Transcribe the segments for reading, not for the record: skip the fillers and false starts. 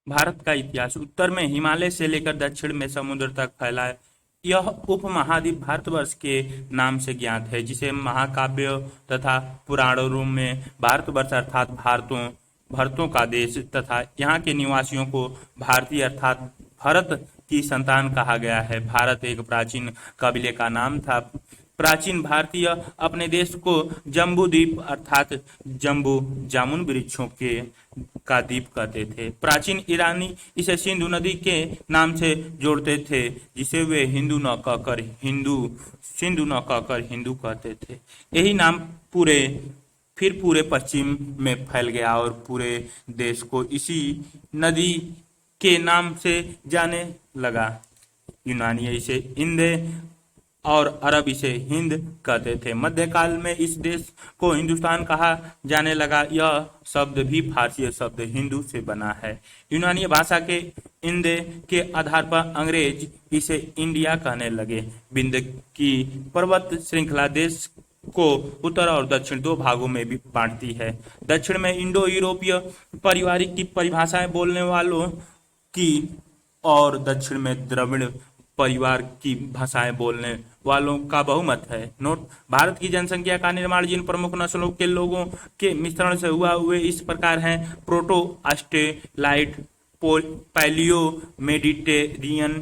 भारत का इतिहास। उत्तर में हिमालय से लेकर दक्षिण में समुद्र तक फैला है। यह उपमहाद्वीप भारतवर्ष के नाम से ज्ञात है, जिसे महाकाव्य तथा पुराणों में भारतवर्ष अर्थात भारतों भरतों का देश तथा यहाँ के निवासियों को भारतीय अर्थात भरत की संतान कहा गया है। भारत एक प्राचीन कबीले का नाम था। प्राचीन भारतीय अपने देश को जम्बू द्वीप अर्थात जम्बू जामुन वृक्षों के का द्वीप कहते थे। प्राचीन ईरानी इसे सिंधु नदी के नाम से जोड़ते थे, जिसे वे सिंधु न कहकर हिंदू कहते थे। यही नाम पूरे पश्चिम में फैल गया और पूरे देश को इसी नदी के नाम से जाने लगा। यूनानी इसे इंदे और अरब इसे हिंद कहते थे। मध्यकाल में इस देश को हिंदुस्तान कहा जाने लगा। यह शब्द भी फारसी शब्द हिंदू से बना है। यूनानी भाषा के इंदे के आधार पर अंग्रेज इसे इंडिया कहने लगे। विंध्य की पर्वत श्रृंखला देश को उत्तर और दक्षिण दो भागों में भी बांटती है। दक्षिण में इंडो यूरोपीय पारिवारिक की परिभाषाएं बोलने वालों की और दक्षिण में द्रविड़ परिवार की भाषाएं बोलने वालों का बहुमत है। नोट: भारत की जनसंख्या का निर्माण जिन प्रमुख नस्लों के लोगों के मिश्रण से हुआ वे इस प्रकार हैं: प्रोटो ऑस्ट्रेलाइट, पैलियो मेडिटेरियन,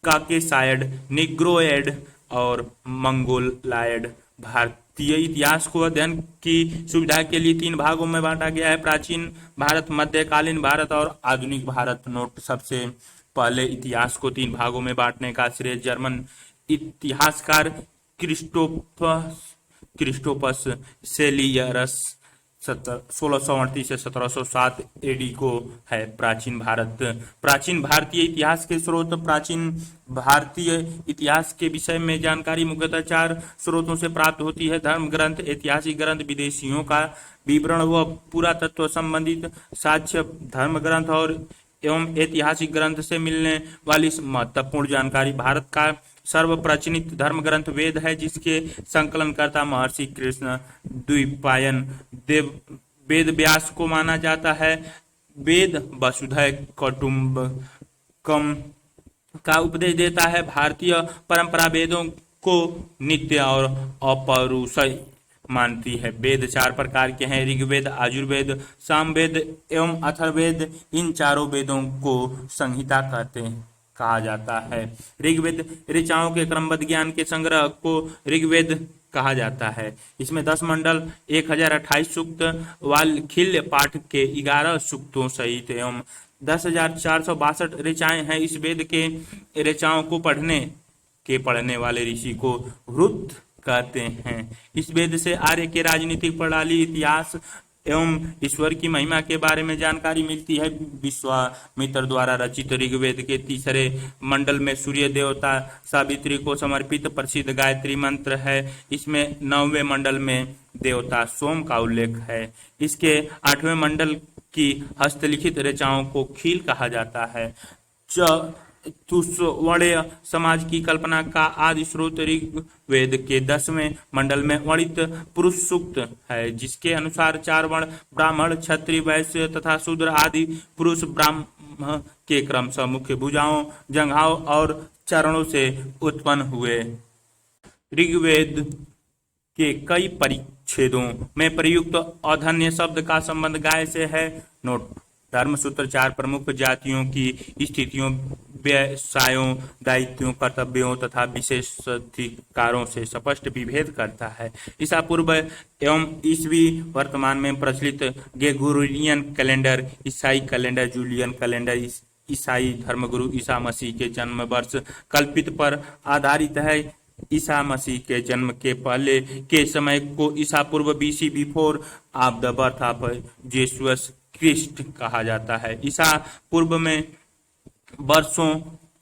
काकेसायड, निग्रोएड और मंगोलायड। भारतीय इतिहास को अध्ययन की सुविधा के लिए तीन भागों में बांटा गया है: प्राचीन भारत, मध्यकालीन भारत और आधुनिक भारत। नोट: सबसे पहले इतिहास को तीन भागों में बांटने का श्रेय जर्मन इतिहासकार क्रिस्टोपस सेलियरस 1638 से 1707 एडी को है। प्राचीन भारतीय इतिहास के स्रोत: प्राचीन भारतीय इतिहास के विषय में जानकारी मुख्यतः चार स्रोतों से प्राप्त होती है: धर्म ग्रंथ, ऐतिहासिक ग्रंथ, विदेशियों का विवरण व पुरातत्व संबंधित साक्ष्य। धर्म ग्रंथ और एवं ऐतिहासिक ग्रंथ से मिलने वाली महत्वपूर्ण जानकारी: भारत का सर्वप्रचलित धर्म ग्रंथ वेद है, जिसके संकलनकर्ता महर्षि कृष्ण द्वैपायन वेद व्यास को माना जाता है। वेद वसुधैव कुटुम्बकम का उपदेश देता है। भारतीय परंपरा वेदों को नित्य और अपौरुषेय मानती है। वेद चार प्रकार के हैं: ऋग्वेद, आयुर्वेद, सामवेद एवं अथर्ववेद। इन चारों वेदों को संहिता कहा जाता है। ऋग्वेद ऋचाओं के क्रमबद्ध ज्ञान के संग्रह को ऋग्वेद कहा जाता है। इसमें 10 मंडल, 1028 सूक्त, वाल्खील्य पाठ के 11 सूक्तों सहित एवं 10,462 ऋचाएं हैं। इस वेद के ऋचाओं को पढ़ने वाले ऋषि को ऋत कहते हैं। इस वेद से आर्य के राजनीतिक प्रणाली, इतिहास एवं ईश्वर की महिमा के बारे में जानकारी मिलती है। विश्वामित्र द्वारा रचित ऋग्वेद के तीसरे मंडल में सूर्य देवता सावित्री को समर्पित प्रसिद्ध गायत्री मंत्र है। इसमें 9वें मंडल में देवता सोम का उल्लेख है। इसके 8वें मंडल की हस्तलिखित ऋचाओं को खील कहा जाता है। चतुष्वर्णीय समाज की कल्पना का आदि स्रोत ऋग्वेद के 10वें मंडल में वर्णित पुरुष सूक्त है, जिसके अनुसार 4 वर्ण ब्राह्मण, क्षत्रिय, वैश्य तथा शूद्र आदि पुरुष ब्रह्म के क्रमशः मुख्य भुजाओं, जंघाओं और चरणों से उत्पन्न हुए। ऋग्वेद के कई परिच्छेदों में प्रयुक्त औधन्य शब्द का संबंध गाय से है। नोट: धर्मसूत्र 4 प्रमुख जातियों की स्थितियों, व्यवसायों, दायित्वों, कर्तव्यों तथा विशेषाधिकारों से स्पष्ट विभेद करता है। ईसा पूर्व एवं ईसवी वर्तमान में प्रचलित ग्रेगोरियन कैलेंडर, ईसाई कैलेंडर, जूलियन कैलेंडर ईसाई धर्मगुरु ईसा मसीह के जन्म वर्ष कल्पित पर आधारित है। ईसा मसीह के जन्म के पहले के समय को ईसा पूर्व BC before of the birth of Jesus Christ कहा जाता है। ईसा पूर्व में वर्षों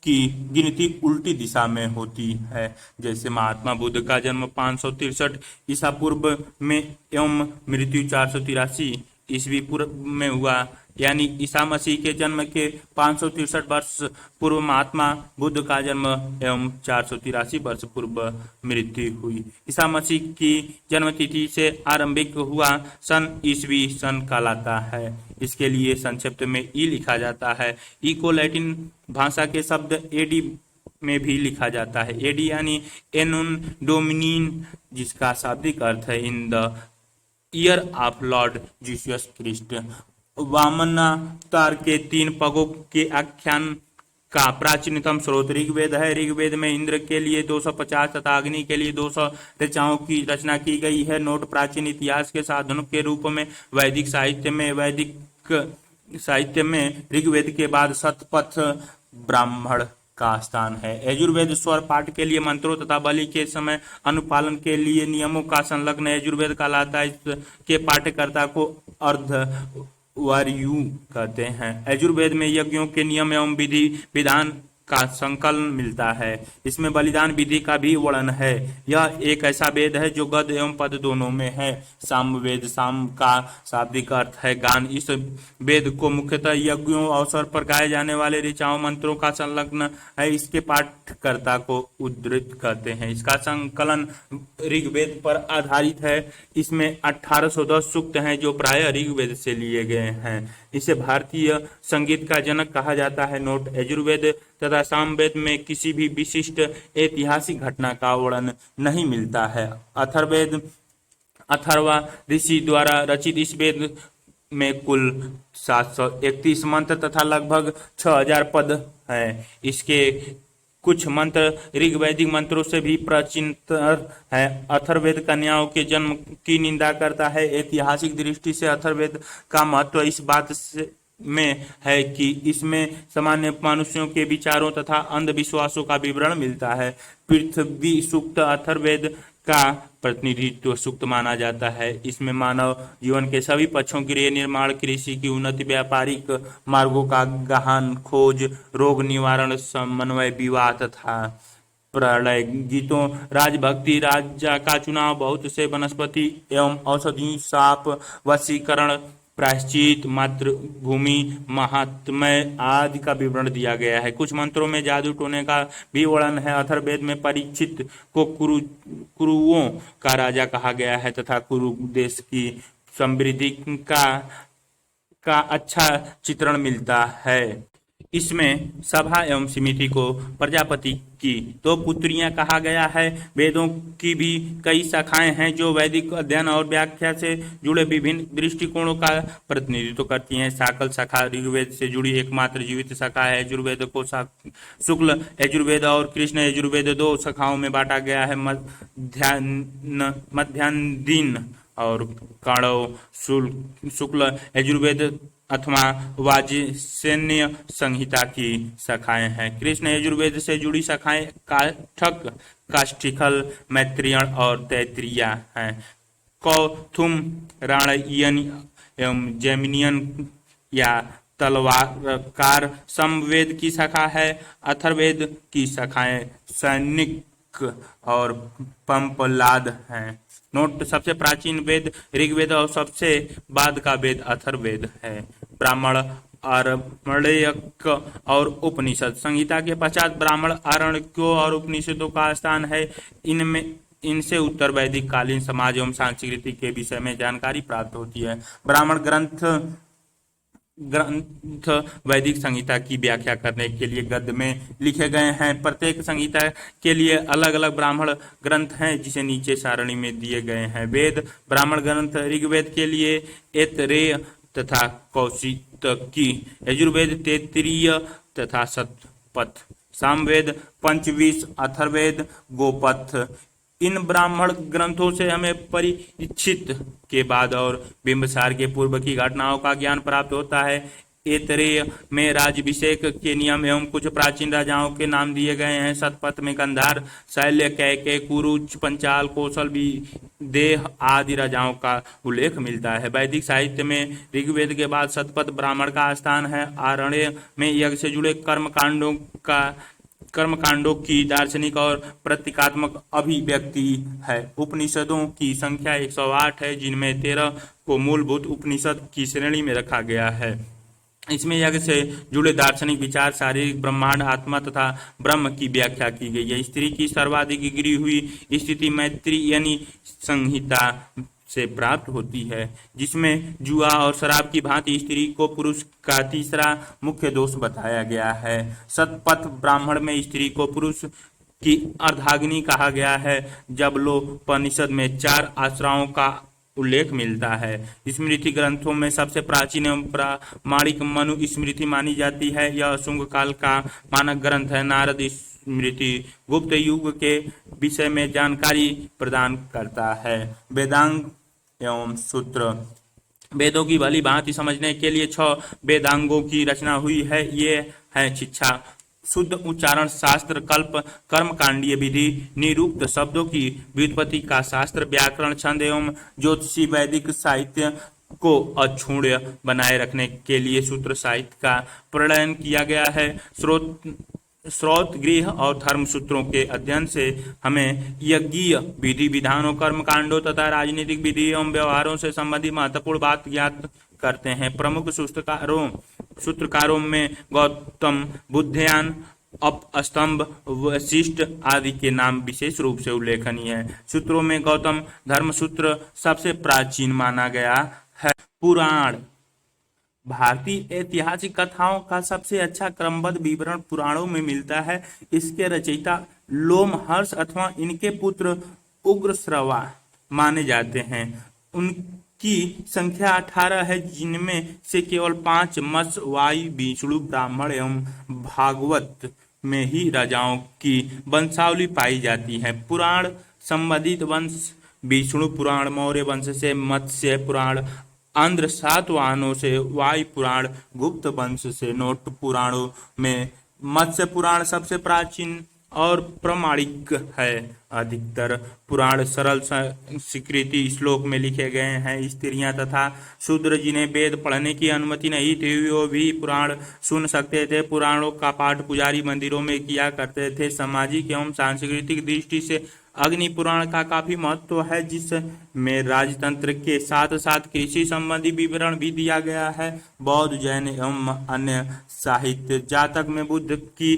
की गिनती उल्टी दिशा में होती है। जैसे महात्मा बुद्ध का जन्म 563 ईसा पूर्व में एवं मृत्यु 483 ईस्वी पूर्व में हुआ, यानी ईसा मसीह के जन्म के 563 वर्ष पूर्व महात्मा बुद्ध का जन्म एवं 483 वर्ष पूर्व मृत्यु हुई। ईसा मसीह की जन्म तिथि से आरंभिक हुआ सन ईस्वी सन कहलाता है। इसके लिए संक्षिप्त में ई लिखा जाता है। ई को लैटिन भाषा के शब्द एडी में भी लिखा जाता है। एडी यानी एनुन डोमिनिन, जिसका शाब्दिक अर्थ है in the year of Lord Jesus Christ. वामनावतार के 3 पगों के आख्यान का प्राचीनतम स्रोत ऋग्वेद है। ऋग्वेद में इंद्र के लिए 250 तथा अग्नि के लिए 200 ऋचाओं की रचना की गई है। नोट: प्राचीन इतिहास के साधनों के रूप में वैदिक साहित्य में ऋग्वेद के बाद शतपथ ब्राह्मण का स्थान है। यजुर्वेद स्वर पाठ के लिए मंत्रों तथा बलि के समय अनुपालन के लिए नियमों का संलग्न यजुर्वेद कहलाता है। इसके पाठकर्ता को अर्धवायु कहते हैं। यजुर्वेद में यज्ञों के नियम एवं विधि विधान का संकलन मिलता है। इसमें बलिदान विधि का भी वर्णन है। यह एक ऐसा वेद है जो गद्य एवं पद दोनों में है। सामवेद, साम का शाब्दिक अर्थ है गान। इस वेद को मुख्यतः यज्ञों अवसर पर गाए जाने वाले ऋचाओं मंत्रों का संलग्न है। इसके पाठकर्ता को उद्धृत कहते हैं। इसका संकलन ऋग्वेद पर आधारित है। इसमें 1810 सूक्त हैं जो प्रायः ऋग्वेद से लिए गए हैं। इसे भारतीय संगीत का जनक कहा जाता है। नोट: यजुर्वेद तथा सामवेद में किसी भी विशिष्ट ऐतिहासिक घटना का वर्णन नहीं मिलता है। अथर्वा ऋषि द्वारा रचित इस वेद में कुल 731 मंत्र तथा लगभग 6000 पद हैं। इसके कुछ मंत्र ऋग्वैदिक मंत्रों से भी प्राचीनतर है। अथर्ववेद कन्याओं के जन्म की निंदा करता है। ऐतिहासिक दृष्टि से अथर्ववेद का महत्व इस बात में है कि इसमें सामान्य मनुष्यों के विचारों तथा अंधविश्वासों का विवरण मिलता है। पृथ्वी सूक्त अथर्ववेद का प्रतिनिधित्व सूक्त माना जाता है। इसमें मानव जीवन के सभी पक्षों गृह निर्माण, कृषि की उन्नति, व्यापारिक मार्गों का गहन खोज, रोग निवारण, समन्वय, विवाह तथा प्रलय गीतों, राजभक्ति, राजा का चुनाव, बहुत से वनस्पति एवं औषधि, साप, वशीकरण, प्रायश्चित, मातृभूमि, महात्म्य आदि का विवरण दिया गया है। कुछ मंत्रों में जादू टोने का भी वर्णन है। अथर्ववेद में परीक्षित को कुरुओं का राजा कहा गया है तथा कुरु देश की समृद्धि का अच्छा चित्रण मिलता है। इसमें सभा एवं समिति को प्रजापति की 2 पुत्रियां कहा गया है। वेदों की भी कई शाखाएं हैं जो वैदिक अध्ययन और व्याख्या से जुड़े विभिन्न दृष्टिकोणों का प्रतिनिधित्व करती हैं। शाकल शाखा ऋग्वेद से जुड़ी एकमात्र जीवित शाखा है। यजुर्वेद को शुक्ल यजुर्वेद और कृष्ण यजुर्वेद 2 शाखाओं में बांटा गया है। मध्यान्ह और काणव शुक्ल यजुर्वेद अथवा वाजसेन्य संहिता की शाखाएं हैं। कृष्ण यजुर्वेद से जुड़ी शाखाएं काष्ठक, काष्ठिकल, मैत्रियण और तैत्तिरीय हैं। कौथुम, राणयन एवं जैमिनियन या तलवारकार समवेद की शाखा है। अथर्ववेद की शाखाएं सैनिक और पंपलाद हैं। नोट: सबसे प्राचीन वेद ऋग्वेद और सबसे बाद का वेद अथर्ववेद है। ब्राह्मण, आरण्यक और उपनिषद। संहिता के पश्चात ब्राह्मण, आरण्यकों और उपनिषदों का स्थान है। इनसे उत्तर वैदिक कालीन समाज एवं संस्कृति के विषय में जानकारी प्राप्त होती है। ब्राह्मण ग्रंथ वैदिक संहिता की व्याख्या करने के लिए गद्य में लिखे गए हैं। प्रत्येक संहिता के लिए अलग अलग ब्राह्मण ग्रंथ हैं जिसे नीचे सारणी में दिए गए हैं। वेद ब्राह्मण ग्रंथ ऋग्वेद के लिए ऐतरेय तथा कौशिकी, यजुर्वेद तैत्तिरीय तथा शतपथ, सामवेद पंचविंश, अथर्ववेद गोपथ। इन ब्राह्मण ग्रंथों से हमें परीक्षित के बाद और बिंबिसार के पूर्व की घटनाओं का ज्ञान प्राप्त होता है। ऐतरेय में राज्याभिषेक के नियम एवं कुछ प्राचीन राजाओं के नाम दिए गए हैं। शतपथ में गंधार, शैल्य, कैकेय, कुरुच, पंचाल, कौशल, विदेह आदि राजाओं का उल्लेख मिलता है। वैदिक साहित्य में ऋग्वेद के बाद शतपथ ब्राह्मण का स्थान है। आरण्य में यज्ञ से जुड़े कर्म कांडों कर्मकांडों की दार्शनिक और प्रतीकात्मक अभिव्यक्ति है। उपनिषदों की संख्या 108 है, जिनमें 13 को मूलभूत उपनिषद की श्रेणी में रखा गया है। इसमें यज्ञ से जुड़े दार्शनिक विचार, शारीरिक ब्रह्मांड, आत्मा तथा ब्रह्म की व्याख्या की गई है। स्त्री की सर्वाधिक गिरी हुई स्थिति मैत्रेयी संहिता से प्राप्त होती है, जिसमें जुआ और शराब की भांति स्त्री को पुरुष का तीसरा मुख्य दोष बताया गया है। शतपथ ब्राह्मण में स्त्री को पुरुष की अर्धांगिनी कहा गया है। जबलोपनिषद में 4 आश्रयों का उल्लेख मिलता है। स्मृति ग्रंथों में सबसे प्राचीन एवं प्रामाणिक मनु स्मृति मानी जाती है। यह शुंग काल का मानक ग्रंथ है। नारद स्मृति गुप्त युग के विषय में जानकारी प्रदान करता है। वेदांग एवं सूत्र, वेदों की भली भांति समझने के लिए 6 वेदांगों की रचना हुई है। ये है शिक्षा, शुद्ध उच्चारण शास्त्र, कल्प, कर्मकांडीय विधि, निरुक्त शब्दों की व्युत्पत्ति का शास्त्र, व्याकरण, छंद एवं ज्योतिषी। वैदिक साहित्य को अक्षुण्ण बनाए रखने के लिए सूत्र साहित्य का प्रणयन किया गया है। स्रोत गृह और धर्म सूत्रों के अध्ययन से हमें यज्ञीय विधि विधानों, कर्मकांडों तथा राजनीतिक विधि एवं व्यवहारों से संबंधित महत्वपूर्ण बात ज्ञात करते हैं। प्रमुख सूत्रकारों में गौतम, बुद्धयान, अपस्तंभ, वशिष्ठ आदि के नाम विशेष रूप से उल्लेखनीय है। सूत्रों में गौतम धर्म सूत्र सबसे प्राचीन माना गया है। पुराण, भारतीय ऐतिहासिक कथाओं का सबसे अच्छा क्रमबद्ध विवरण पुराणों में मिलता है। इसके रचयिता लोमहर्ष अथवा इनके पुत्र उग्रश्रवा माने जाते हैं। उनकी संख्या 18 है, जिनमें से केवल 5 मत्स्य, वायु, विष्णु, ब्राह्मण एवं भागवत में ही राजाओं की वंशावली पाई जाती है। पुराण संबंधित वंश विष्णु पुराण, मौर्य वंश से मत्स्य पुराण, आंध्र सातवाहनों से वायु पुराण, गुप्त वंश से नोट पुराणों में मत्स्य पुराण सबसे प्राचीन और प्रामाणिक है। अधिकतर पुराण सरल स्वीकृति श्लोक में लिखे गए हैं। स्त्रियां तथा शूद्र जिन्हें वेद पढ़ने की अनुमति नहीं थी, वो भी पुराण सुन सकते थे। पुराणों का पाठ पुजारी मंदिरों में किया करते थे। सामाजिक एवं सांस्कृतिक दृष्टि से अग्नि पुराण का काफी महत्व है, जिसमें राजतंत्र के साथ साथ कृषि संबंधी विवरण भी दिया गया है। बौद्ध, जैन एवं अन्य साहित्य जातक में बुद्ध की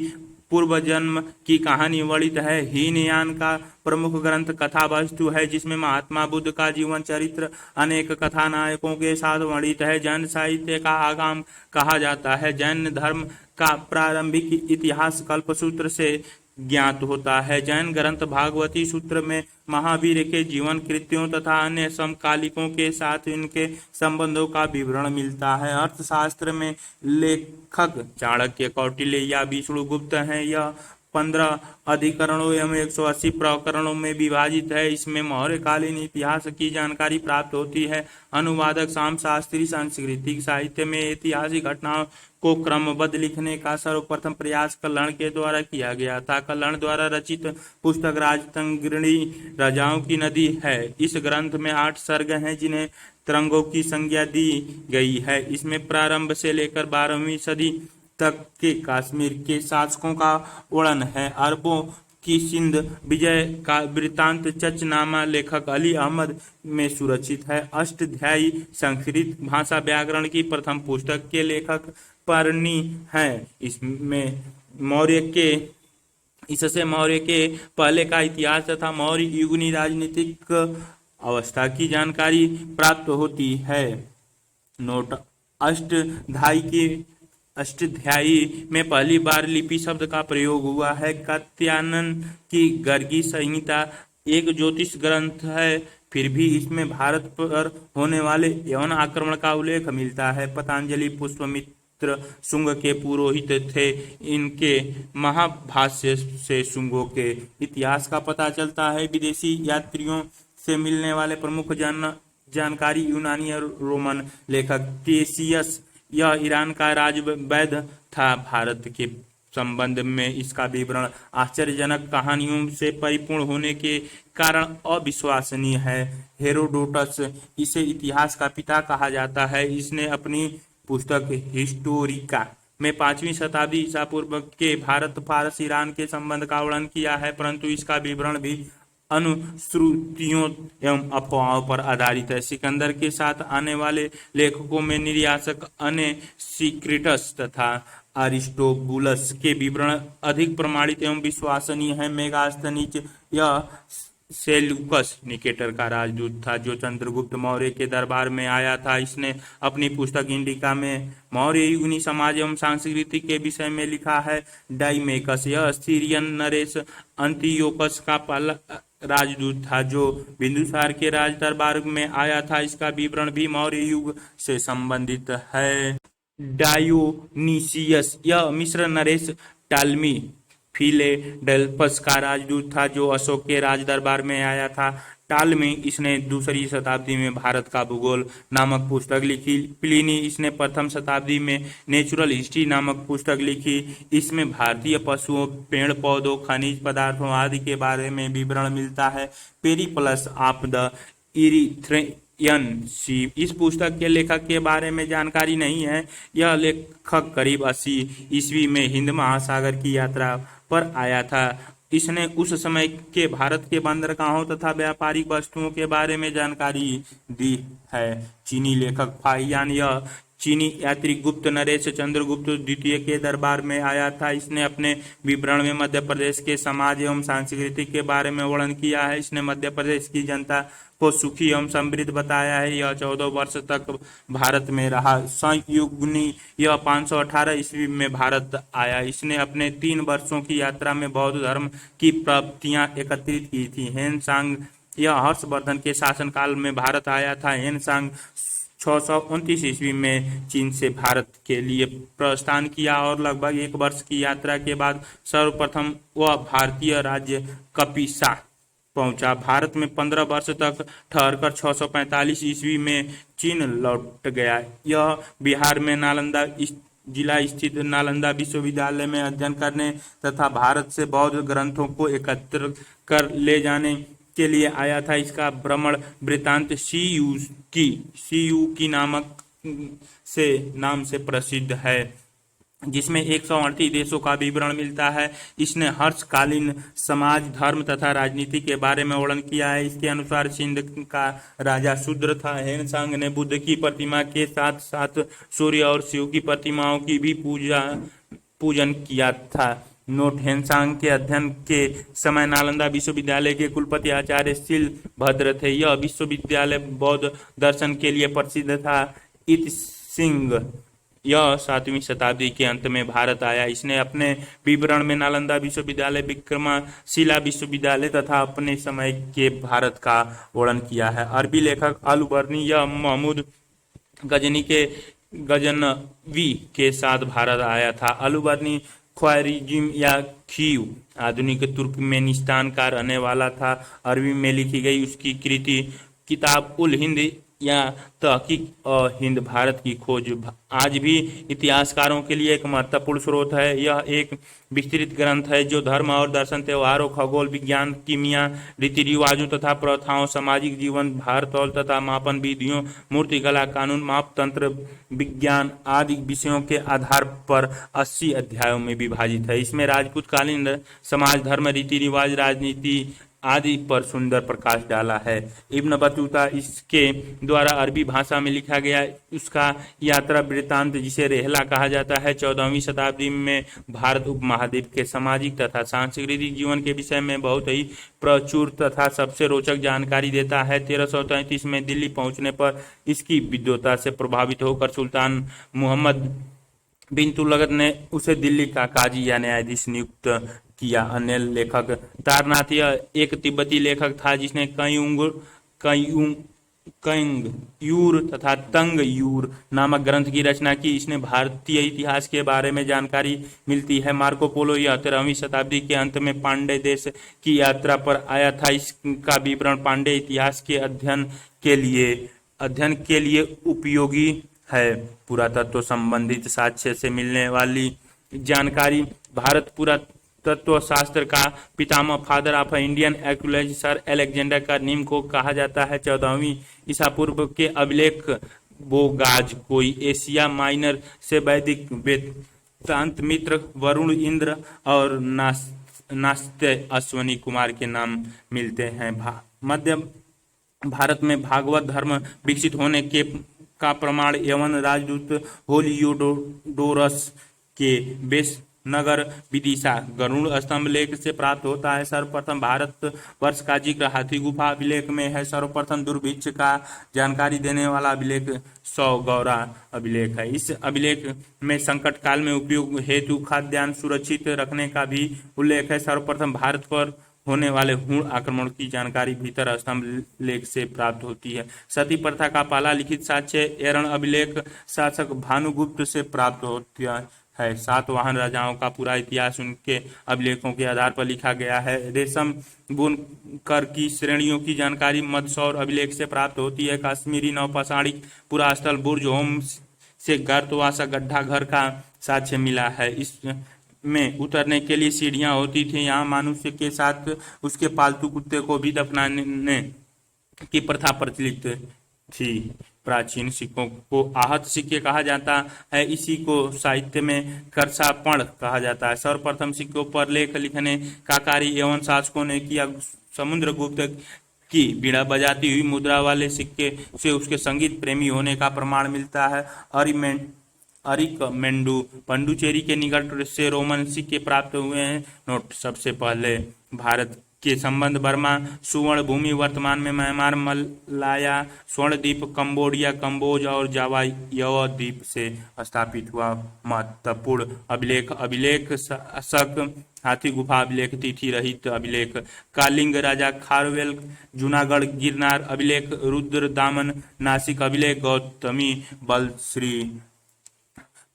पूर्व जन्म की कहानी वर्णित है। हीनयान का प्रमुख ग्रंथ कथा वस्तु है, जिसमें महात्मा बुद्ध का जीवन चरित्र अनेक कथानायकों के साथ वर्णित है। जैन साहित्य का आगम कहा जाता है। जैन धर्म का प्रारंभिक इतिहास कल्पसूत्र से ज्ञात होता है। जैन ग्रंथ भागवती सूत्र में महावीर के जीवन कृत्यों तथा अन्य समकालिकों के साथ इनके संबंधों का विवरण मिलता है। अर्थशास्त्र में लेखक चाणक्य, कौटिल्य या विष्णुगुप्त हैं। यह 15 अधिकरणों एवं 180 प्रकरणों में विभाजित है। इसमें मौर्यकालीन इतिहास की जानकारी प्राप्त होती है। अनुवादक शाम शास्त्री सांस्कृतिक साहित्य में ऐतिहासिक घटनाओं को क्रमबद्ध लिखने का सर्वप्रथम प्रयास कल्हण के द्वारा किया गया था। कल्हण द्वारा रचित पुस्तक राजतंत्रिणी राजाओं की नदी है। इस ग्रंथ में 8 सर्ग हैं, जिन्हें तरंगों की संज्ञा दी गई है। इसमें प्रारंभ से लेकर 12वीं सदी तक के कश्मीर के शासकों का वर्णन है। अरबों की सिंध विजय का वृत्तांत चचनामा लेखक अली अहमद में सुरक्षित है। अष्टाध्यायी संस्कृत भाषा व्याकरण की प्रथम पुस्तक के लेखक परनी हैं। इससे मौर्य के पहले का इतिहास तथा मौर्य युगनी राजनीतिक अवस्था की जानकारी प्राप्त होती है। नोट, अष्टाध्यायी में पहली बार लिपि शब्द का प्रयोग हुआ है। कात्यायन की गर्गी संहिता एक ज्योतिष ग्रंथ है, फिर भी इसमें भारत पर होने वाले यवन आक्रमण का उल्लेख मिलता है। पतंजलि पुष्पमित्र शुंग के पुरोहित थे। इनके महाभाष्य से शुंगों के इतिहास का पता चलता है। विदेशी यात्रियों से मिलने वाले प्रमुख जानकारी यूनानी और रोमन लेखक टेसियस, यह ईरान का राजवैद्य था। भारत के संबंध में इसका विवरण आश्चर्यजनक कहानियों से परिपूर्ण होने के कारण अविश्वसनीय है। हेरोडोटस, इसे इतिहास का पिता कहा जाता है। इसने अपनी पुस्तक हिस्टोरिका में 5वीं शताब्दी ईसा पूर्व के भारत फारस ईरान के संबंध का वर्णन किया है, परंतु इसका विवरण भी अनुश्रुतियों एवं अफवाहों पर आधारित है। सिकंदर के साथ आने वाले लेखकों में निर्यासक अनेसिक्रिटस तथा अरिस्टोबुलस के विवरण अधिक प्रमाणित एवं विश्वसनीय हैं। मेगास्थनीज यह सेल्यूकस निकेटर का राजदूत था जो चंद्रगुप्त मौर्य के दरबार में आया था। इसने अपनी पुस्तक इंडिका में मौर्य युगनी समाज एवं संस्कृति के विषय में लिखा है। डाइमेकस यह सीरियन नरेश अंतियोकस का पहला राजदूत था जो बिंदुसार के राज दरबार में आया था। इसका विवरण भी मौर्य युग से संबंधित है। डायोनीसियस यह मिस्र नरेश टालमी फिलेडेल्फस का राजदूत था जो अशोक के राज दरबार में आया था। टालमी इसने 2री शताब्दी में भारत का भूगोल नामक पुस्तक लिखी। प्लिनी इसने 1म शताब्दी में नेचुरल हिस्ट्री नामक पुस्तक लिखी। इसमें भारतीय पशुओं, पेड़ पौधों, खनिज पदार्थों आदि के बारे में विवरण मिलता है। पेरिप्लस ऑफ द इरीथ्रेयन सी इस पुस्तक के लेखक के बारे में जानकारी नहीं है। यह लेखक करीब 80 ईस्वी में हिंद महासागर की यात्रा पर आया था। इसने उस समय के भारत के बंदरगाहों तथा व्यापारिक वस्तुओं के बारे में जानकारी दी है। चीनी लेखक फाहियान यह चीनी यात्री गुप्त नरेश चंद्रगुप्त द्वितीय के दरबार में आया था। इसने अपने विवरण में मध्य प्रदेश के समाज एवं संस्कृति के बारे में वर्णन किया है। इसने मध्य प्रदेश की जनता को सुखी एवं समृद्ध बताया है। यह 14 वर्ष तक भारत में रहा। संयुग्नी यह 518 ईस्वी में भारत आया। इसने अपने 3 वर्षों की यात्रा में बौद्ध धर्म की प्राप्तियां एकत्रित की थी। हेनसांग यह हर्षवर्धन के शासनकाल में भारत आया था। हेनसांग 629 ईस्वी में चीन से भारत के लिए प्रस्थान किया और लगभग 1 वर्ष की यात्रा के बाद सर्वप्रथम वह भारतीय राज्य कपिसा पहुंचा। भारत में 15 वर्ष तक ठहरकर 645 ईस्वी में चीन लौट गया। यह बिहार में नालंदा जिला स्थित नालंदा विश्वविद्यालय में अध्ययन करने तथा भारत से बौद्ध ग्रंथों को एकत्र कर ले जाने के लिए आया था। इसका भ्रमण वृत्तांत सीयू की नाम से प्रसिद्ध है, जिसमें 138 देशों का विवरण मिलता है। इसने हर्षकालीन समाज, धर्म तथा राजनीति के बारे में वर्णन किया है। इसके अनुसार सिंध का राजा शूद्र था। हेनसांग ने बुद्ध की प्रतिमा के साथ साथ सूर्य और शिव की प्रतिमाओं की भी पूजन किया था। नोट: हेनसांग के अध्ययन के समय नालंदा विश्वविद्यालय के कुलपति आचार्य शिलभद्र थे। यह विश्वविद्यालय बौद्ध दर्शन के लिए प्रसिद्ध था। इत सिंह यह 7वीं शताब्दी के अंत में भारत आया। इसने अपने विवरण में नालंदा विश्वविद्यालय, विक्रमशिला विश्वविद्यालय तथा अपने समय के भारत का वर्णन किया है। अरबी लेखक अल-बर्नी यह महमूद गजनवी के साथ भारत आया था। अल-बर्नी ख्वारिज़्म या खीव आधुनिक तुर्कमेनिस्तान का रहने वाला था। अरबी में लिखी गई उसकी कृति किताब उल हिंद या तहकीक हिंद भारत की खोज आज भी इतिहासकारों के लिए एक महत्वपूर्ण स्रोत है। यह एक विस्तृत ग्रंथ है जो धर्म और दर्शन, त्योहारों, खगोल विज्ञान, कीमिया, रीति रिवाजों तथा प्रथाओं, सामाजिक जीवन, भार तौल तथा मापन विधियों, मूर्तिकला, कानून, माप तंत्र, विज्ञान आदि विषयों के आधार पर 80 अध्यायों में विभाजित है। इसमें राजपूत कालीन समाज, धर्म, रीति रिवाज, राजनीति आदि पर सुंदर प्रकाश डाला है। इब्न बतूता इसके द्वारा अरबी भाषा में लिखा गया उसका यात्रा वृत्तांत, जिसे रेहला कहा जाता है, 14वीं शताब्दी में भारत उपमहाद्वीप के सामाजिक तथा सांस्कृतिक जीवन के विषय में बहुत ही प्रचुर तथा सबसे रोचक जानकारी देता है। 1333 में दिल्ली पहुंचने पर इसकी विद्वता से प्रभावित होकर सुल्तान मुहम्मद बिन तुगलक ने उसे दिल्ली का काजी या न्यायाधीश नियुक्त किया। अन्य लेखक तारनाथ यह एक तिब्बती लेखक था जिसने कयुंग तथा तंग यूर नामक ग्रंथ की रचना की। इसने भारतीय इतिहास के बारे में जानकारी मिलती है। मार्को पोलो यह 13वीं शताब्दी के अंत में पांड्य देश की यात्रा पर आया था। इसका विवरण पांड्य इतिहास के अध्ययन के लिए उपयोगी है। पुरातत्व संबंधित साक्ष्य से मिलने वाली जानकारी: भारत पुरातत्व शास्त्र का पितामह, father of Indian archaeology, Sir Alexander का नीम को कहा जाता है। 14वीं ईसा पूर्व के अभिलेख बोगाज कोई एशिया माइनर से वैदिक तांत मित्र, वरुण, इंद्र और नास्त्य अश्वनी कुमार के नाम मिलते हैं। मध्य भारत में भागवत धर्म विकसित होने के का प्रमाण यवन राजदूत हेलियोडोरस के बेसनगर विदिशा गरुड़ स्तंभ लेख से प्राप्त होता है। सर्वप्रथम भारत वर्ष का जिक्र हाथी गुफा अभिलेख में है। सर्वप्रथम दुर्भिक्ष का जानकारी देने वाला अभिलेख सौगौरा अभिलेख है। इस अभिलेख में संकट काल में उपयोग हेतु खाद्यान्न सुरक्षित रखने का भी उल्लेख है। सर्वप्रथम भारत पर होने वाले हुण आक्रमण की जानकारी भीतर स्तंभ लेख से प्राप्त होती है। सती प्रथा का पहला लिखित साक्ष्य एरण अभिलेख शासक भानुगुप्त से प्राप्त होता है। सातवाहन राजाओं का पूरा इतिहास उनके अभिलेखों के आधार पर लिखा गया है। रेशम बुनकर की श्रेणियों की जानकारी मदसौर अभिलेख से प्राप्त होती है। कश्मीरी नवपाषाणिक पुरा स्थल बुर्ज होम से गर्तवासा गड्ढा घर का साक्ष्य मिला है। इस में उतरने के लिए सीढ़ियां होती थी। यहाँ मनुष्य के साथ उसके पालतू कुत्ते को भी दफनाने की प्रथा प्रचलित थी। प्राचीन सिक्कों को आहत सिक्के कहा जाता है। इसी को साहित्य में करसापण कहा जाता है। सर्वप्रथम सिक्कों पर लेख लिखने का कार्य यवन शासकों ने किया। समुद्रगुप्त की बीड़ा बजाती हुई मुद्रा वाले सिक्के से उसके संगीत प्रेमी होने का प्रमाण मिलता है। अरिकमेंडु पंडुचेरी के निकट से रोमन सिक्के प्राप्त हुए हैं। नोट: सबसे पहले भारत के संबंध बर्मा सुवर्ण भूमि, वर्तमान में म्यांमार, मलाया स्वर्णद्वीप, कंबोडिया, कंबोज और जावा द्वीप से स्थापित हुआ। महत्वपूर्ण अभिलेख शक हाथी गुफा अभिलेख, तिथि रहित अभिलेख कालिंग राजा खारवेल, जूनागढ़ गिरनार अभिलेख, रुद्र दामन नासिक अभिलेख, गौतमी बलश्री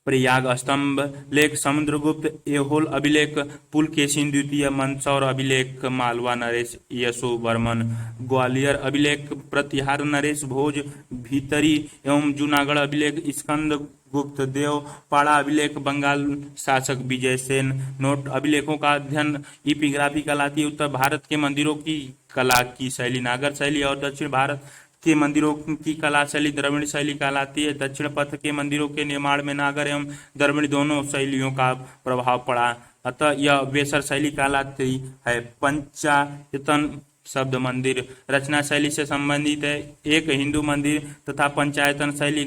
प्रयाग स्तंभ लेख, समुद्रगुप्त एहोल अभिलेख, पुलकेशिन द्वितीय मंदसौर अभिलेख, मालवा नरेश यशो वर्मन, ग्वालियर अभिलेख, प्रतिहार नरेश भोज भीतरी एवं जूनागढ़ अभिलेख, स्कंद गुप्त देव पाड़ा अभिलेख, बंगाल शासक विजय सेन। नोट: अभिलेखों का अध्ययन इपिग्राफी कहलाती है। उत्तर भारत के मंदिरों की कला की शैली नागर शैली और दक्षिण भारत के मंदिरों की कला शैली द्रविड़ शैली कहलाती है। दक्षिण पथ के मंदिरों के निर्माण में नागर एवं द्रविड़ दोनों शैलियों का प्रभाव पड़ा, अतः यह वेसर शैली कहलाती है। पंचायतन शब्द मंदिर रचना शैली से संबंधित है। एक हिंदू मंदिर तथा पंचायतन शैली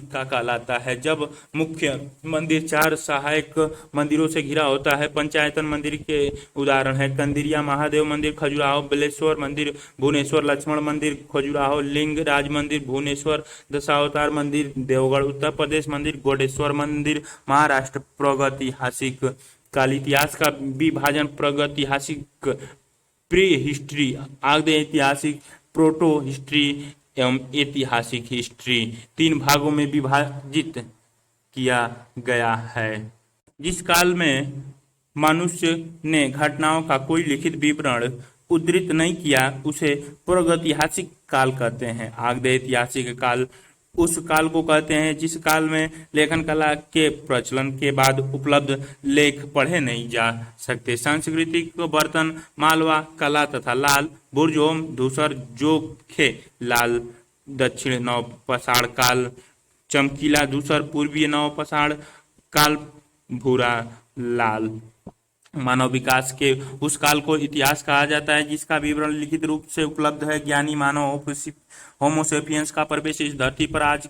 का कहलाता है। जब मुख्य मंदिर 4 सहायक मंदिरों से घिरा होता है। पंचायतन मंदिर के उदाहरण है कंदिरिया महादेव मंदिर खजुराहो, बिलेश्वर मंदिर भुवनेश्वर, लक्ष्मण मंदिर खजुराहो, लिंग राज मंदिर भुवनेश्वर, दशावतार मंदिर देवगढ़, उत्तर प्रदेश मंदिर गोडेश्वर मंदिर महाराष्ट्र। प्रागैतिहासिक काल इतिहास का विभाजन प्रागैतिहासिक प्री हिस्ट्री, आद्य ऐतिहासिक प्रोटो हिस्ट्री एवं ऐतिहासिक हिस्ट्री 3 भागों में विभाजित किया गया है। जिस काल में मनुष्य ने घटनाओं का कोई लिखित विवरण उद्धृत नहीं किया उसे प्रागैतिहासिक काल कहते हैं। आद्य ऐतिहासिक काल उस काल को कहते हैं जिस काल में लेखन कला के प्रचलन के बाद उपलब्ध लेख पढ़े नहीं जा सकते। सांस्कृतिक बर्तन मालवा कला तथा लाल बुर्जोम धूसर जोखे लाल दक्षिण नवपाषाण काल, चमकीला धूसर पूर्वीय नवपाषाण काल भूरा लाल। मानव विकास के उस काल को इतिहास कहा जाता है जिसका विवरण लिखित रूप से उपलब्ध है। ज्ञानी मानव होमोसेपियंस का प्रवेश इस धरती पर आज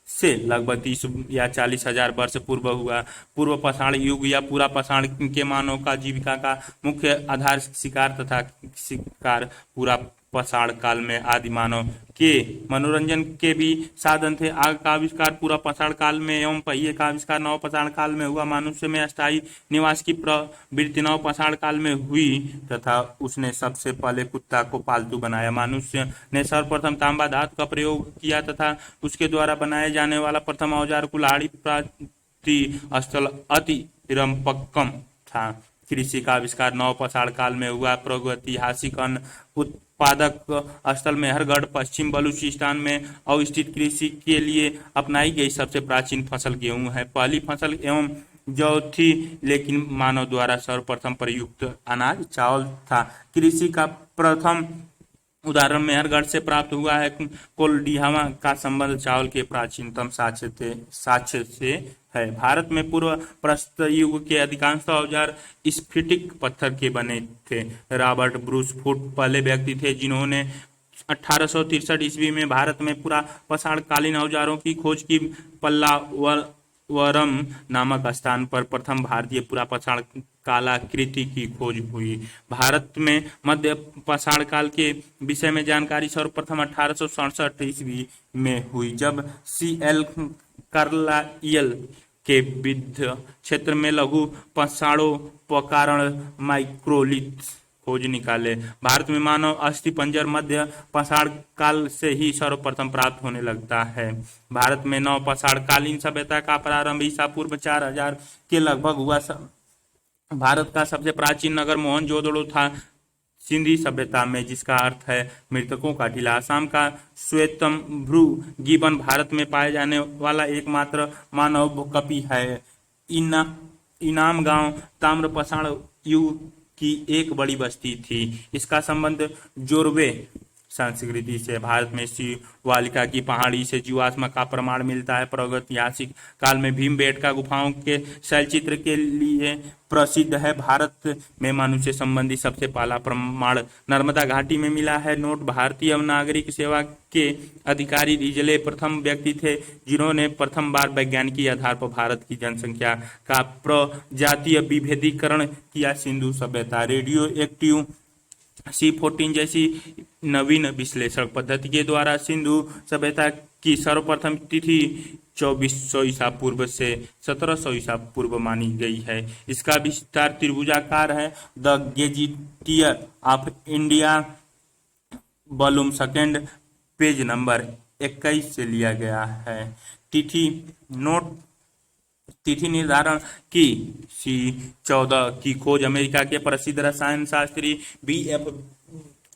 से लगभग 30 या 40 हजार वर्ष पूर्व हुआ। पूर्व पाषाण युग या पूरा पाषाण के मानव का जीविका का मुख्य आधार शिकार तथा शिकार पूरा पाषाण काल में आदि मानव के मनोरंजन के भी साधन थे। आग का आविष्कार पूरा पाषाण काल में एवं पहिए का आविष्कार नव पाषाण काल में हुआ। मनुष्य में अस्थायी निवास की प्रवृत्ति नव पाषाण काल में हुई तथा उसने सबसे पहले कुत्ता को पालतू बनाया। मनुष्य ने सर्वप्रथम तांबा धातु का प्रयोग किया तथा उसके द्वारा बनाए जाने वाला प्रथम औजार कुल्हाड़ी प्राप्ति स्थल अति रंपक्कम था। कृषि का आविष्कार नव पाषाण काल में हुआ। प्रागैतिहासिक अन्न उत्पादक स्थल मेहरगढ़ पश्चिम बलूचिस्तान में अवस्थित कृषि के लिए अपनाई गई सबसे प्राचीन फसल गेहूं है। पहली फसल एवं जौ थी लेकिन मानव द्वारा सर्वप्रथम प्रयुक्त अनाज चावल था। कृषि का प्रथम उदाहरण मेहरगढ़ से प्राप्त हुआ है। कोल्डिहामा का संबंध चावल के प्राचीनतम साक्ष्य से है। भारत में पूर्व प्रस्तर युग के अधिकांश औजार स्फटिक पत्थर के बने थे। रॉबर्ट ब्रूस फुट पहले व्यक्ति थे जिन्होंने 1863 ईस्वी में भारत में पूरा पसाड़ कालीन औजारों की खोज की। पल्लावरम नामक स्थान पर प्रथम भारतीय पूरा पसाड़ कालाकृति की खोज हुई। भारत में मध्य पाषाण काल के विषय में जानकारी सर्वप्रथम 1867 ईस्वी में हुई, जब C.L. कार्लाइल के विविध क्षेत्र में लघु पाषाणोपकरण माइक्रोलिथ खोज निकाले। भारत में मानव अस्थि पंजर मध्य पाषाण काल से ही सर्वप्रथम प्राप्त होने लगता है। भारत में नव पाषाण कालीन सभ्यता का प्रारंभ ईसा पूर्व 4000 के लगभग हुआ। भारत का सबसे प्राचीन नगर मोहनजोदड़ो था सिंधी सभ्यता में, जिसका अर्थ है मृतकों का टीला। असम का श्वेतंभ्रू गिबन भारत में पाए जाने वाला एकमात्र मानव कपि है। इनाम गांव ताम्रपाषाण युग की एक बड़ी बस्ती थी। इसका संबंध जोरवे संस्कृति से। भारत में शिवालिका की पहाड़ी से जीवाश्म का प्रमाण मिलता है। प्रागैतिहासिक काल में भीमबेटका गुफाओं के शैलचित्र के लिए प्रसिद्ध है। भारत में मनुष्य संबंधी सबसे पहला प्रमाण नर्मदा घाटी में मिला है। नोट भारतीय नागरिक सेवा के अधिकारी रिजले प्रथम व्यक्ति थे जिन्होंने प्रथम बार वैज्ञानिक आधार पर भारत की जनसंख्या का प्रजातीय विभेदीकरण किया। सिंधु सभ्यता रेडियो एक्टिव C14 जैसी नवीन विश्लेषण पद्धति के द्वारा सिंधु सभ्यता की सर्वप्रथम तिथि 2400 ईसा पूर्व से 1700 ईसा पूर्व मानी गई है। इसका विस्तार त्रिभुजाकार है। The gazetteer of India volume 2 page number 21 से लिया गया है। तिथि नोट तिथि निर्धारण की C14 की खोज अमेरिका के प्रसिद्ध रसायन शास्त्री B.F.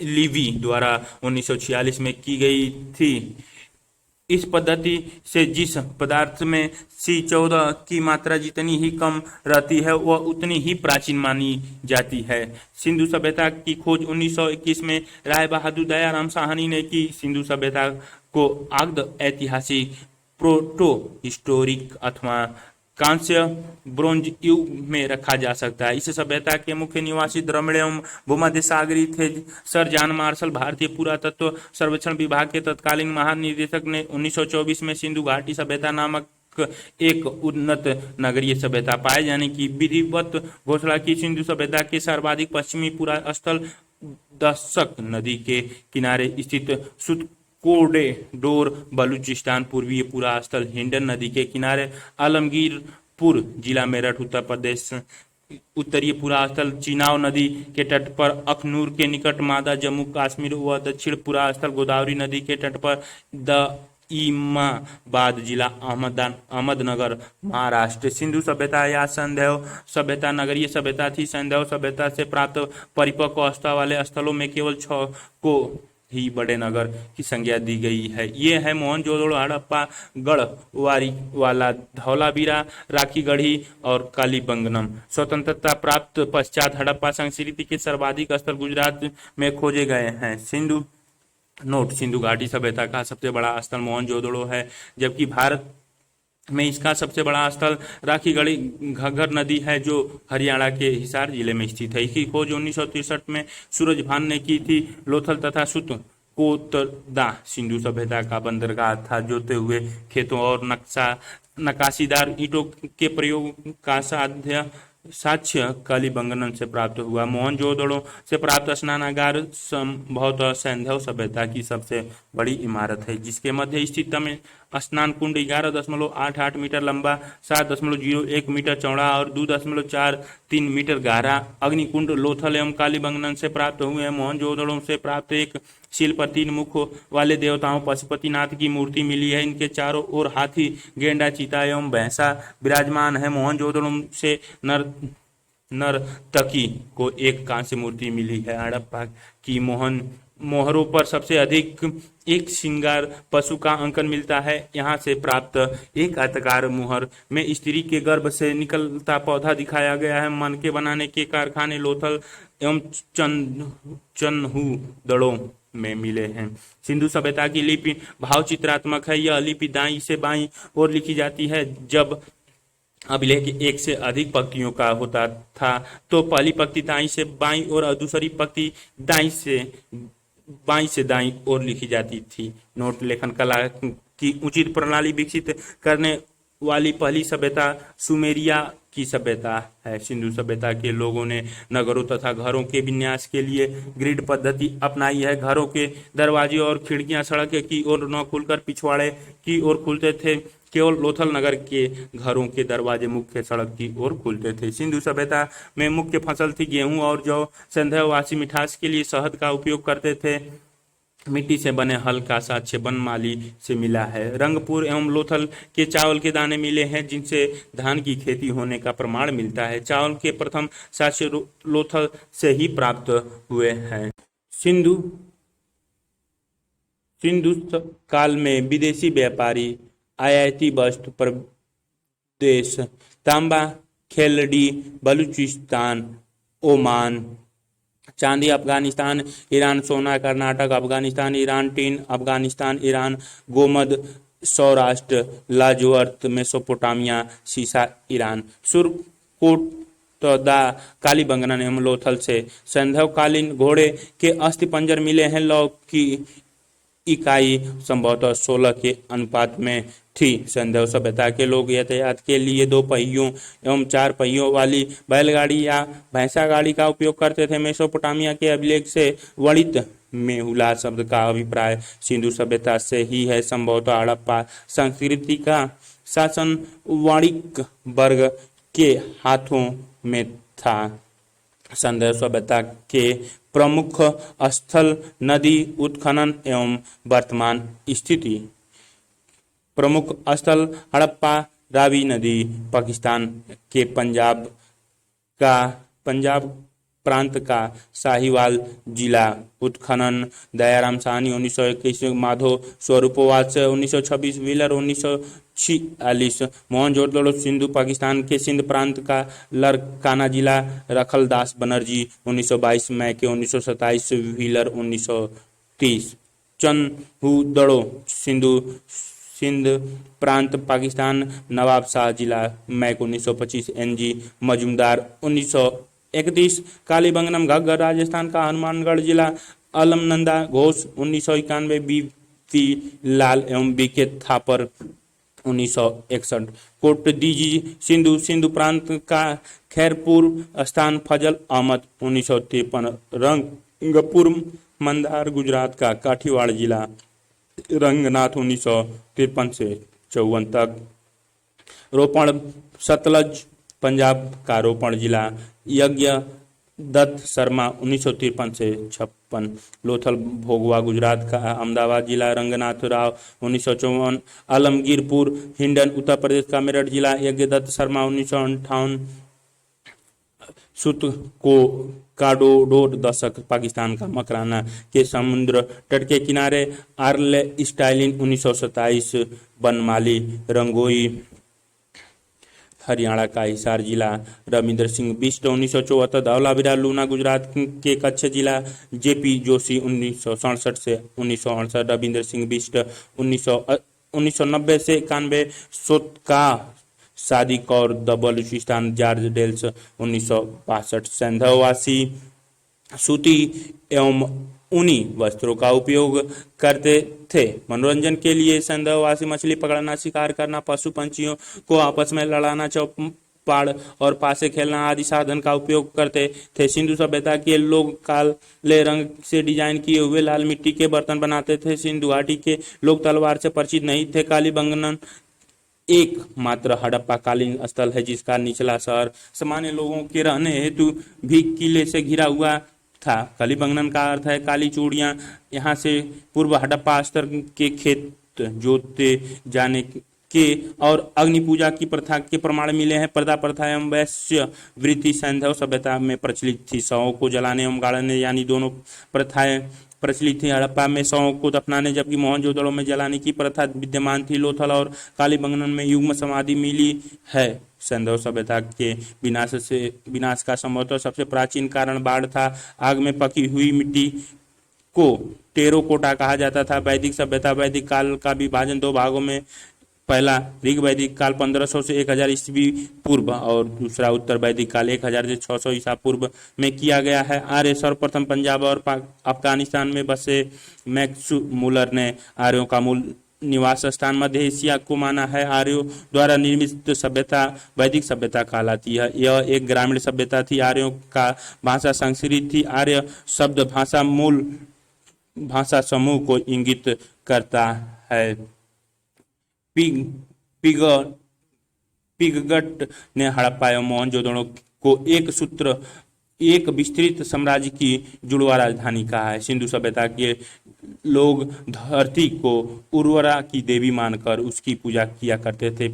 लीवी द्वारा 1946 में की गई थी। इस पद्धति से जिस पदार्थ में C14 की मात्रा जितनी ही कम रहती है वह उतनी ही प्राचीन मानी जाती है। सिंधु सभ्यता की खोज 1921 में राय बहादुर दयाराम साहनी ने की। सिंधु सभ्यता को आद्य ऐतिहासिक, प्रोटो हिस्टोरिक अथवा कांस्य ब्रोंज युग में रखा जा सकता है। इस सभ्यता के मुख्य निवासी द्रविड़ एवं भूमध्य सागरीय थे। सर जॉन मार्शल भारतीय पुरातत्व सर्वेक्षण विभाग के तत्कालीन महानिदेशक ने 1924 में सिंधु घाटी सभ्यता नामक एक उन्नत नगरीय सभ्यता पाए जाने की विधिवत घोषणा की। सिंधु सभ्यता के सर्वाधिक पश्चिमी पूरा स्थल दशक नदी के किनारे स्थित कोडेडोर बलूचिस्तान, पूर्वीय पूरा स्थल हिंडन नदी के किनारे आलमगीरपुर जिला मेरठ उत्तर प्रदेश, उत्तरीय पूरा स्थल चिनाव नदी के तट पर अखनूर के निकट मादा जम्मू कश्मीर व दक्षिण पूरा स्थल गोदावरी नदी के तट पर इमाबाद जिला अहमदनगर महाराष्ट्र। सिंधु सभ्यता या सैंधव सभ्यता नगरीय सभ्यता थी। सैंधव सभ्यता से प्राप्त परिपक्व अवस्था वाले स्थलों में केवल 6 को ही बड़े नगर की संज्ञा दी गई है। ये है मोहनजोदड़ो, हड़प्पा, गढ़वारी वाला, धौलावीरा, राखीगढ़ी और कालीबंगनम। स्वतंत्रता प्राप्त पश्चात हड़प्पा संस्कृति के सर्वाधिक स्थल गुजरात में खोजे गए हैं। सिंधु घाटी सभ्यता का सबसे बड़ा स्थल मोहनजोदड़ो है, जबकि भारत में इसका सबसे बड़ा स्थल राखीगढ़ी घग्गर नदी है जो हरियाणा के हिसार जिले में स्थित है। इसकी खोज 1963 में सूरजभान ने की थी। लोथल तथा सुत कोतदा सिंधु सभ्यता का बंदरगाह था। जोते हुए खेतों और नक्काशीदार ईंटों के प्रयोग का साक्ष्य कालीबंगन से प्राप्त हुआ। मोहनजोदड़ो से प्राप्त स्नानागार संभवतः सैंधव सभ्यता की सबसे बड़ी इमारत है, जिसके मध्य स्थित स्नान कुंड 11.88 मीटर लंबा, 7.01 मीटर चौड़ा और 2.43 मीटर गहरा अग्निकुंड लोथल एवं कालीबंगन से प्राप्त हुए हैं। मोहनजोदड़ो से प्राप्त एक शिल्प 3 मुख वाले देवताओं पशुपतिनाथ की मूर्ति मिली है। इनके चारों ओर हाथी, गेंडा, चीता एवं भैंसा विराजमान है। मोहनजोदड़ो से नर्तकी को एक कांस्य मूर्ति मिली है। हड़प्पा की मोहरों पर सबसे अधिक एक श्रृंगार पशु का अंकन मिलता है। यहाँ से प्राप्त एक आयताकार मुहर में स्त्री के गर्भ से निकलता पौधा दिखाया गया है। मनके बनाने के कारखाने लोथल एवं चन्हूदड़ो में मिले हैं। सिंधु सभ्यता की लिपि भावचित्रात्मक है। यह लिपि दाईं से बाईं ओर लिखी जाती है। जब अभिलेख एक से अधिक पंक्तियों का होता था तो पहली पंक्ति दाईं से बाईं और दूसरी पंक्ति बाईं से दाईं ओर लिखी जाती थी। नोट लेखन कला की उचित प्रणाली विकसित करने वाली पहली सभ्यता सुमेरिया की सभ्यता है। सिंधु सभ्यता के लोगों ने नगरों तथा घरों के विन्यास के लिए ग्रिड पद्धति अपनाई है। घरों के दरवाजे और खिड़कियां सड़क की ओर न खुलकर पिछवाड़े की ओर खुलते थे। केवल लोथल नगर के घरों के दरवाजे मुख्य सड़क की ओर खुलते थे। सिंधु सभ्यता में मुख्य फसल थी गेहूं और जौ। संध्यावासी मिठास के लिए शहद का उपयोग करते थे। मिट्टी से बने हल्का साक्ष्य बनमाली से मिला है। रंगपुर एवं लोथल के चावल के दाने मिले हैं जिनसे धान की खेती होने का प्रमाण मिलता है। चावल के प्रथम साक्ष्य लोथल से ही प्राप्त हुए हैं। सिंधु काल में विदेशी व्यापारी आयाती वस्तु प्रदेश तांबा, खेलड़ी, बलूचिस्तान, ओमान, चांदी अफगानिस्तान, ईरान, सोना कर्नाटक अफगानिस्तान, ईरान, टीन अफगानिस्तान, ईरान, गोमद सौराष्ट्र, लाजवर्त मेसोपोटामिया, सीसा ईरान, सुरकोट तदा कालीबंगन एवं लोथल से संध्याकालीन घोड़े के अस्थिपंजर मिले हैं। लौ की इकाई संभवतः 16 के अनुपात में थी। संध्या सभ्यता के लोग यातायात के लिए 2 पहियों एवं 4 पहियों वाली बैलगाड़ी या भैंसा गाड़ी का उपयोग करते थे। मेसोपोटामिया के अभिलेख से वर्णित मेहुला शब्द का अभिप्राय सिंधु सभ्यता से ही है। संभवतः हड़प्पा संस्कृति का शासन वाणिक वर्ग के हाथों में था। संध्या सभ्यता के प्रमुख स्थल नदी उत्खनन एवं वर्तमान स्थिति। प्रमुख स्थल हड़प्पा, रावी नदी, पाकिस्तान के पंजाब प्रांत का साहिवाल जिला। उत्खनन दयाराम साहनी 1921, माधो स्वरूपवास 1926, व्हीलर 1946। मोहनजोदड़ो सिंधु पाकिस्तान के सिंध प्रांत का लरकाना जिला। रखलदास बनर्जी 1922, मैके 1927, व्हीलर 1930। चंहुदड़ो सिंध प्रांत पाकिस्तान, नवाब शाह जिला, मैक 1925, एनजी मजूमदार 1931। कालीबंगनम घग्गर राजस्थान का हनुमानगढ़ जिला। अलमनंदा घोष 1991, बीपी लाल एवं बीके थापर 1961। कोटदीजी सिंधु प्रांत का खैरपुर स्थान। फजल अहमद 1953। रंगपुर मंदार गुजरात का काठियावाड़ जिला। रंगनाथ 1953 से 54 तक। रोपण सतलज पंजाब का रोपण जिला। यज्ञ दत्त शर्मा 1953 से 56। लोथल भोगवा गुजरात का अहमदाबाद जिला। रंगनाथ राव 1954। आलमगीरपुर हिंडन उत्तर प्रदेश का मेरठ जिला। यज्ञ दत्त शर्मा 1958। सुत को काडोडोर दशक पाकिस्तान का मकराना के समुद्र तट के किनारे। Early Stalin 1927। बनमाली रंगोई हरियाणा का हिसार जिला। रविंद्र सिंह बिष्ट 1974। धौलावीरा लूना गुजरात के कच्छ जिला। जेपी जोशी 1967 से 1968। रविंद्र सिंह बिष्ट 1990 से 91। सोतका सादी कौर द बलूचिस्तान। जॉर्ज डेल्स 1962। संध्यावासी सूती एवं ऊनी वस्त्रों का उपयोग करते थे। मनोरंजन के लिए संध्यावासी मछली पकड़ना, शिकार करना, पशु पंछियों को आपस में लड़ाना, चौपाड़ और पासे खेलना आदि साधन का उपयोग करते थे। सिंधु सभ्यता के लोग काले रंग से डिजाइन किए हुए लाल मिट्टी के बर्तन बनाते थे। सिंधु घाटी के लोग तलवार से परिचित नहीं थे। कालीबंगन एक मात्र हड़प्पा कालीन स्थल है जिसका निचला शहर सामान्य लोगों के रहने हेतु भी किले से घिरा हुआ था। कालीबंगन का अर्थ है काली चूड़ियां। यहाँ से पूर्व हड़प्पा स्तर के खेत जोते जाने के और अग्नि पूजा की प्रथा के प्रमाण मिले हैं। पर्दा प्रथा एवं वैश्य वृत्ति संध्या सभ्यता में प्रचलित थी। शवों को जलाने एवं गाड़ने यानी दोनों प्रथाएं प्रचलित थी। हड़प्पा में शवों को दफनाने जबकि मोहनजोदड़ो में जलाने की प्रथा विद्यमान थी। लोथल और कालीबंगन में युग्म समाधि मिली है। संध्या सभ्यता के विनाश का संभवतः सबसे प्राचीन कारण बाढ़ था। आग में पकी हुई मिट्टी को टेराकोटा कहा जाता था। वैदिक सभ्यता, वैदिक काल का विभाजन दो भागों में, पहला ऋग वैदिक काल 1500 से 1000 ईस्वी पूर्व और दूसरा उत्तर वैदिक काल 1000 से 600 ईसा पूर्व में किया गया है। आर्य सर्वप्रथम पंजाब और अफगानिस्तान में बसे। मैक्स मुलर ने आर्यों का मूल निवास स्थान मध्य एशिया को माना है। आर्यों द्वारा निर्मित सभ्यता वैदिक सभ्यता कहलाती है। यह एक ग्रामीण सभ्यता थी। आर्यों का भाषा संस्कृत थी। आर्य शब्द भाषा मूल भाषा समूह को इंगित करता है। पिग पिग पिगगट ने हड़प्पा एवं मोहनजोदड़ो को एक विस्तृत साम्राज्य की जुड़वा राजधानी कहा है। सिंधु सभ्यता के लोग धरती को उर्वरा की देवी मानकर उसकी पूजा किया करते थे।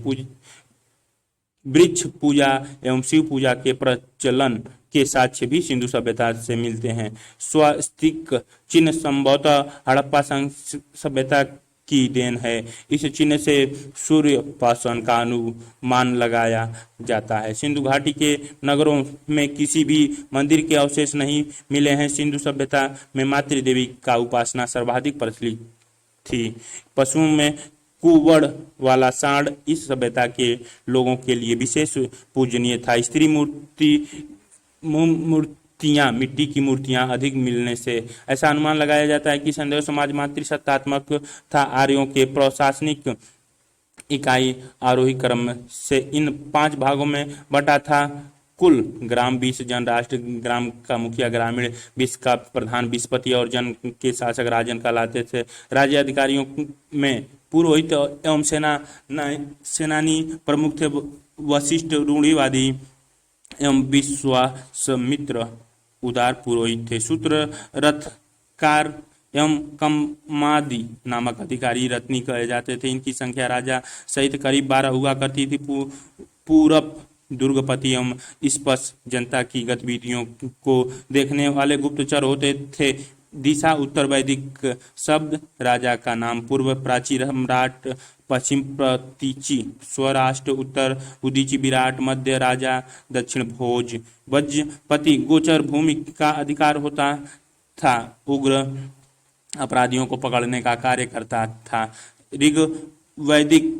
वृक्ष पूजा एवं शिव पूजा के प्रचलन के साक्ष्य भी सिंधु सभ्यता से मिलते हैं। स्वस्तिक चिन्ह संभवतः हड़प्पा सभ्यता की देन है। इस चिन्ह से सूर्य उपासना का अनुमान लगाया जाता है। सिंधु घाटी के नगरों में किसी भी मंदिर के अवशेष नहीं मिले हैं। सिंधु सभ्यता में मातृ देवी का उपासना सर्वाधिक प्रचलित थी। पशुओं में कुवड़ वाला सांड इस सभ्यता के लोगों के लिए विशेष पूजनीय था। स्त्री मूर्तियां, मिट्टी की मूर्तियां अधिक मिलने से ऐसा अनुमान लगाया जाता है कि संदेह समाज मातृसत्तात्मक था। आर्यों के प्रशासनिक इकाई आरोही क्रम से इन 5 भागों में बटा था। कुल ग्राम 20 जन, राष्ट्र ग्राम का मुखिया, ग्रामीण 20 का प्रधान, 20 पति और जन के शासक राजन कहलाते थे। राज्य अधिकारियों में पुरोहित एवं सेनानी प्रमुख थे। वशिष्ठ रूढ़िवादी एवं विश्वामित्र उदार पुरोहित थे। सूत्र रथकार एवं कम्मादी नामक अधिकारी रत्नी कहे जाते थे। इनकी संख्या राजा सहित करीब 12 हुआ करती थी। पूरब दुर्गपति एवं स्पष्ट जनता की गतिविधियों को देखने वाले गुप्तचर होते थे। दिशा उत्तर वैदिक शब्द, राजा का नाम पूर्व प्राची सम्राट, पश्चिम प्रतीचि, स्वराष्ट्र, उत्तर उदीची विराट, मध्य राजा, दक्षिण भोज। वज्रपति गोचर भूमि का अधिकार होता था। उग्र अपराधियों को पकड़ने का कार्य करता था। ऋग्वैदिक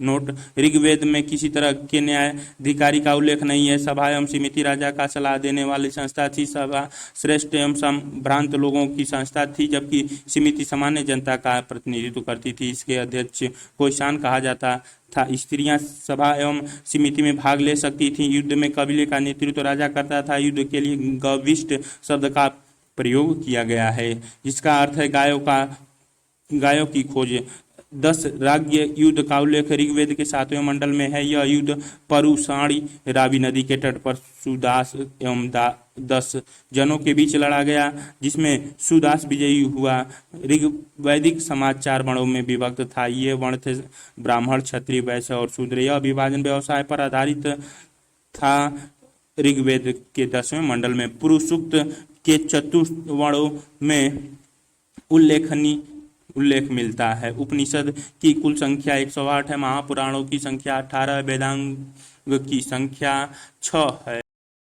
नोट, ऋग्वेद में किसी तरह के न्यायाधिकारी का उल्लेख नहीं है। सभा एवं समिति राजा का सलाह देने वाली संस्था थी। सभा श्रेष्ठ एवं संभ्रांत लोगों की संस्था थी, जबकि समिति सामान्य जनता का प्रतिनिधित्व करती थी। इसके अध्यक्ष को ईशान कहा जाता था। स्त्रियां सभा एवं समिति में भाग ले सकती थीं। युद्ध में कबीले का नेतृत्व राजा करता था। युद्ध के लिए गविष्ट शब्द का प्रयोग किया गया है, जिसका अर्थ है गायों की खोज। 10 राज्य युद्ध का उल्लेख ऋग्वेद के 7वें मंडल में है। यह युद्ध परुषाणी रावी नदी के तट पर सुदास एवं 10 जनों के बीच लड़ा गया, जिसमें सुदास विजयी हुआ। ऋग्वैदिक समाज 4 वर्णों में विभक्त था। ये वर्ण थे ब्राह्मण, क्षत्रिय, वैश्य और शूद्र। यह विभाजन व्यवसाय पर आधारित था। ऋग्वेद के 10वें मंडल में पुरुष सूक्त के चतुर्थ वर्णों में उल्लेख मिलता है। उपनिषद की कुल संख्या 108 है। महापुराणों की संख्या 18 है। वेदांग की संख्या 6 है।